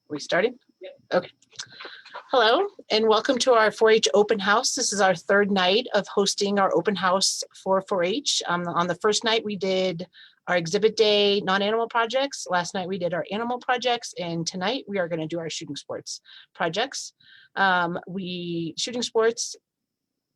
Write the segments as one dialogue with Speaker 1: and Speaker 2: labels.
Speaker 1: We starting? Okay. Hello, and welcome to our 4-H open house. This is our third night of hosting our open house for 4-H. On the first night, we did our exhibit day non-animal projects. Last night, we did our animal projects, and tonight we are going to do our shooting sports projects. Shooting sports,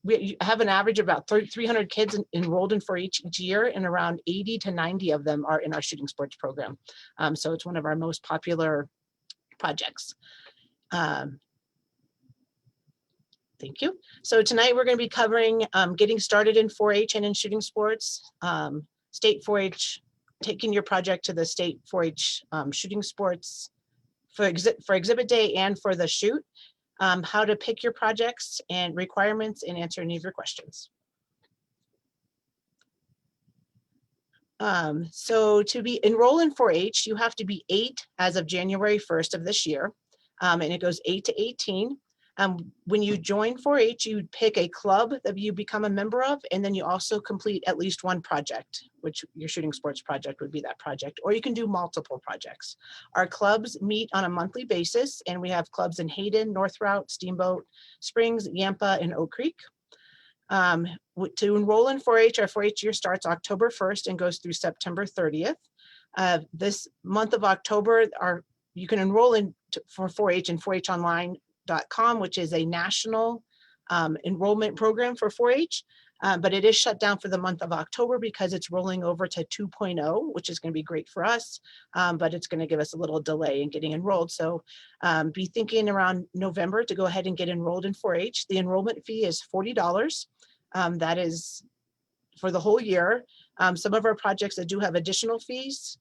Speaker 1: we have an average of about 300 kids enrolled in 4-H each year, and around 80 to 90 of them are in our shooting sports program. So it's one of our most popular projects. Thank you. So tonight we're going to be covering getting started in 4-H and in shooting sports, state 4-H, taking your project to the state 4-H shooting sports for exhibit day and for the shoot, how to pick your projects and requirements, and answer any of your questions. So to enroll in 4-H, you have to be 8 as of January 1st of this year, and it goes 8 to 18. When you join 4-H, you pick a club that you become a member of, and then you also complete at least one project, which your shooting sports project would be that project, or you can do multiple projects. Our clubs meet on a monthly basis, and we have clubs in Hayden, North Route, Steamboat Springs, Yampa, and Oak Creek. To enroll in 4-H, our 4-H year starts October 1st and goes through September 30th. This month of October, you can enroll for 4-H in 4HOnline.com, which is a national enrollment program for 4-H, but it is shut down for the month of October because it's rolling over to 2.0, which is going to be great for us, but it's going to give us a little delay in getting enrolled. So be thinking around November to go ahead and get enrolled in 4-H. The enrollment fee is $40. That is for the whole year. Some of our projects that do have additional fees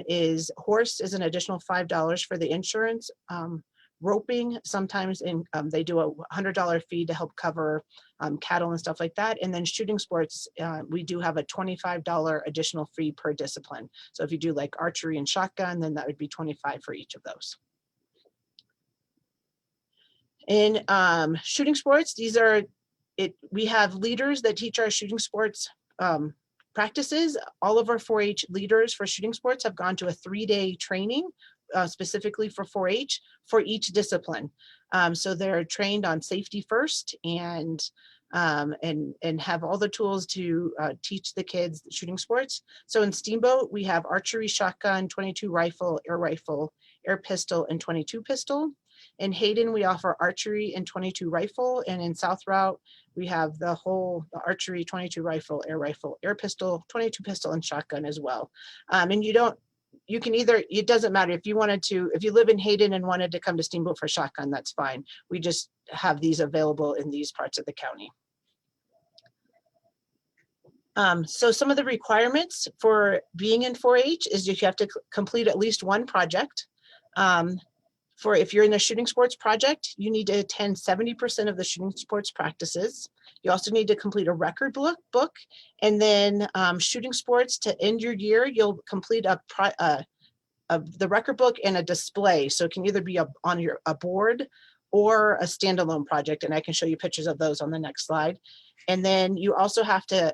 Speaker 1: is horse is an additional $5 for the insurance. Roping, sometimes they do a $100 fee to help cover cattle and stuff like that. And then shooting sports, we do have a $25 additional fee per discipline. So if you do like archery and shotgun, then that would be $25 for each of those. In shooting sports, we have leaders that teach our shooting sports practices. All of our 4-H leaders for shooting sports have gone to a 3-day training specifically for 4-H for each discipline. So they're trained on safety first and have all the tools to teach the kids shooting sports. So in Steamboat, we have archery, shotgun, 22 rifle, air pistol, and 22 pistol. In Hayden, we offer archery and 22 rifle, and in South Route, we have the archery, 22 rifle, air pistol, 22 pistol, and shotgun as well. And you can either, it doesn't matter if you live in Hayden and wanted to come to Steamboat for shotgun, that's fine. We just have these available in these parts of the county. So some of the requirements for being in 4-H is you have to complete at least one project. If you're in the shooting sports project, you need to attend 70% of the shooting sports practices. You also need to complete a record book, and then shooting sports to end your year, you'll complete the record book and a display. So it can either be on a board or a standalone project, and I can show you pictures of those on the next slide. And then you also have to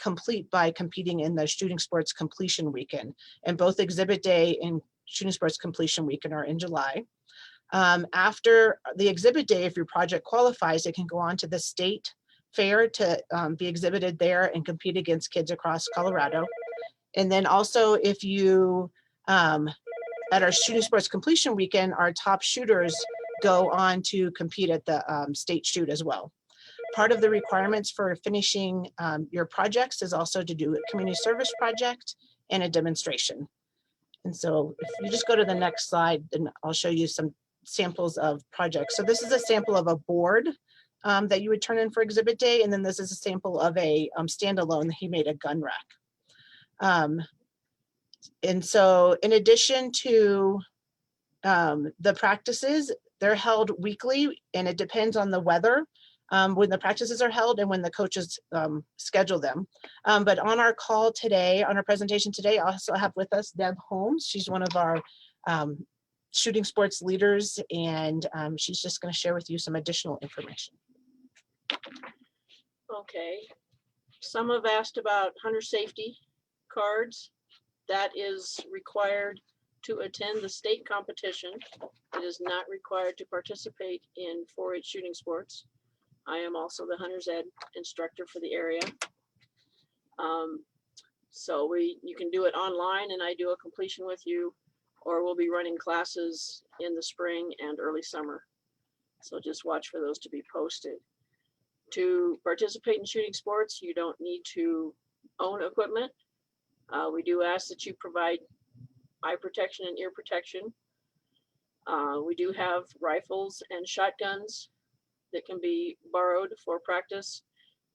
Speaker 1: complete by competing in the shooting sports completion weekend, and both exhibit day and shooting sports completion weekend are in July. After the exhibit day, if your project qualifies, it can go on to the state fair to be exhibited there and compete against kids across Colorado. And then also if you, at our shooting sports completion weekend, our top shooters go on to compete at the state shoot as well. Part of the requirements for finishing your projects is also to do a community service project and a demonstration. And so if you just go to the next slide, then I'll show you some samples of projects. So this is a sample of a board that you would turn in for exhibit day. And then this is a sample of a standalone that he made a gun rack. And so in addition to the practices, they're held weekly, and it depends on the weather when the practices are held and when the coaches schedule them. But on our call today, on our presentation today, I also have with us Deb Holmes. She's one of our shooting sports leaders, and she's just going to share with you some additional information.
Speaker 2: Okay, some have asked about hunter safety cards. That is required to attend the state competition. It is not required to participate in 4-H shooting sports. I am also the hunter's ed instructor for the area. So you can do it online and I do a completion with you, or we'll be running classes in the spring and early summer. So just watch for those to be posted. To participate in shooting sports, you don't need to own equipment. We do ask that you provide eye protection and ear protection. We do have rifles and shotguns that can be borrowed for practice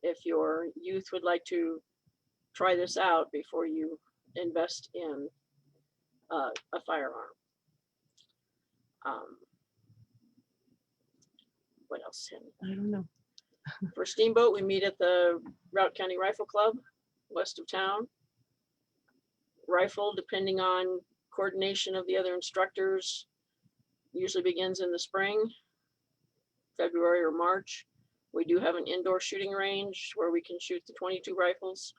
Speaker 2: if your youth would like to try this out before you invest in a firearm. What else, Henry?
Speaker 1: I don't know.
Speaker 2: For Steamboat, we meet at the Routt County Rifle Club, west of town. Rifle, depending on coordination of the other instructors, usually begins in the spring, February or March. We do have an indoor shooting range where we can shoot the 22 rifles,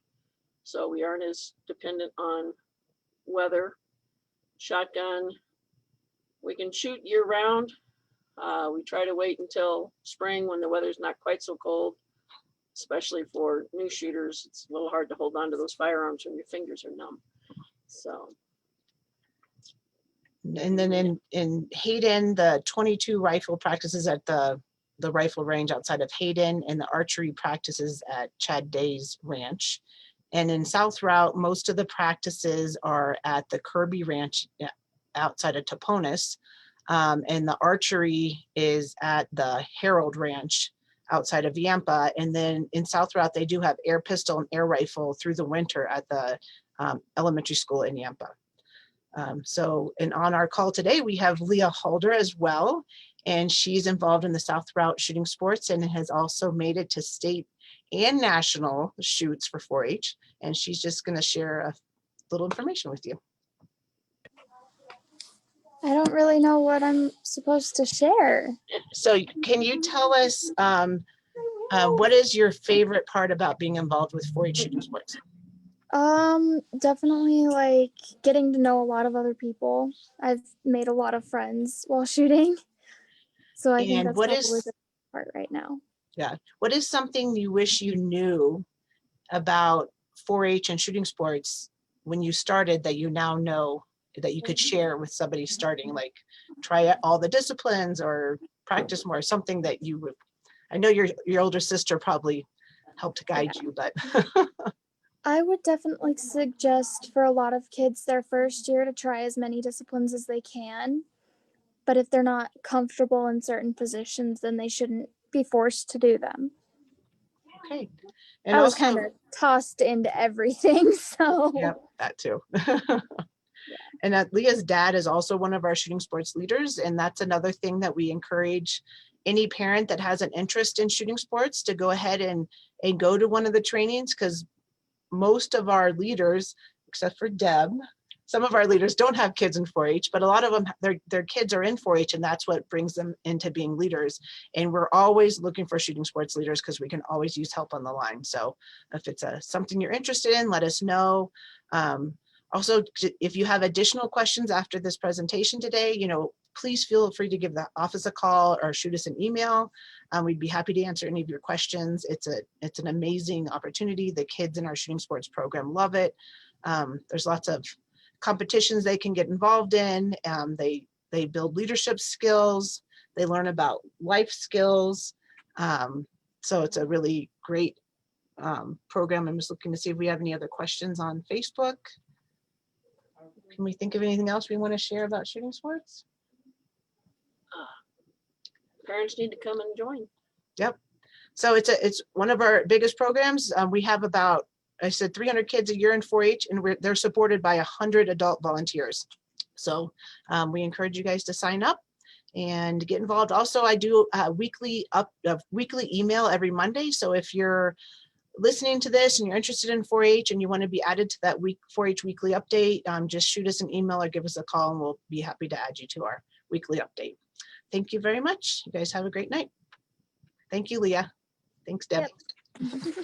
Speaker 2: so we aren't as dependent on weather. Shotgun, we can shoot year round. We try to wait until spring when the weather's not quite so cold, especially for new shooters. It's a little hard to hold on to those firearms when your fingers are numb. So.
Speaker 1: And then in Hayden, the 22 rifle practices at the rifle range outside of Hayden, and the archery practices at Chad Day's ranch. And in South Route, most of the practices are at the Kirby Ranch outside of Toponis. And the archery is at the Harold Ranch outside of Yampa. And then in South Route, they do have air pistol and air rifle through the winter at the elementary school in Yampa. And on our call today, we have Leah Halder as well. And she's involved in the South Route shooting sports and has also made it to state and national shoots for 4-H. And she's just going to share a little information with you.
Speaker 3: I don't really know what I'm supposed to share.
Speaker 1: So can you tell us what is your favorite part about being involved with 4-H shooting sports?
Speaker 3: Definitely like getting to know a lot of other people. I've made a lot of friends while shooting. So I think that's probably the part right now.
Speaker 1: Yeah. What is something you wish you knew about 4-H and shooting sports when you started that you now know that you could share with somebody starting, like try all the disciplines or practice more, something that you would, I know your older sister probably helped guide you, but.
Speaker 3: I would definitely suggest for a lot of kids their first year to try as many disciplines as they can. But if they're not comfortable in certain positions, then they shouldn't be forced to do them.
Speaker 1: Okay. And
Speaker 3: I was kind of tossed into everything, so.
Speaker 1: Yep, that too. And Leah's dad is also one of our shooting sports leaders. And that's another thing that we encourage any parent that has an interest in shooting sports to go ahead and go to one of the trainings, because most of our leaders, except for Deb, some of our leaders don't have kids in 4-H, but a lot of them, their kids are in 4-H, and that's what brings them into being leaders. And we're always looking for shooting sports leaders because we can always use help on the line. So if it's something you're interested in, let us know. Also, if you have additional questions after this presentation today, please feel free to give the office a call or shoot us an email. We'd be happy to answer any of your questions. It's an amazing opportunity. The kids in our shooting sports program love it. There's lots of competitions they can get involved in. They build leadership skills. They learn about life skills. So it's a really great program. I'm just looking to see if we have any other questions on Facebook. Can we think of anything else we want to share about shooting sports?
Speaker 2: Parents need to come and join.
Speaker 1: Yep. So it's one of our biggest programs. We have about, I said 300 kids a year in 4-H, and they're supported by 100 adult volunteers. So we encourage you guys to sign up and get involved. Also, I do a weekly email every Monday. So if you're listening to this and you're interested in 4-H and you want to be added to that 4-H weekly update, just shoot us an email or give us a call, and we'll be happy to add you to our weekly update. Thank you very much. You guys have a great night. Thank you, Leah. Thanks, Deb.
Speaker 3: Yep.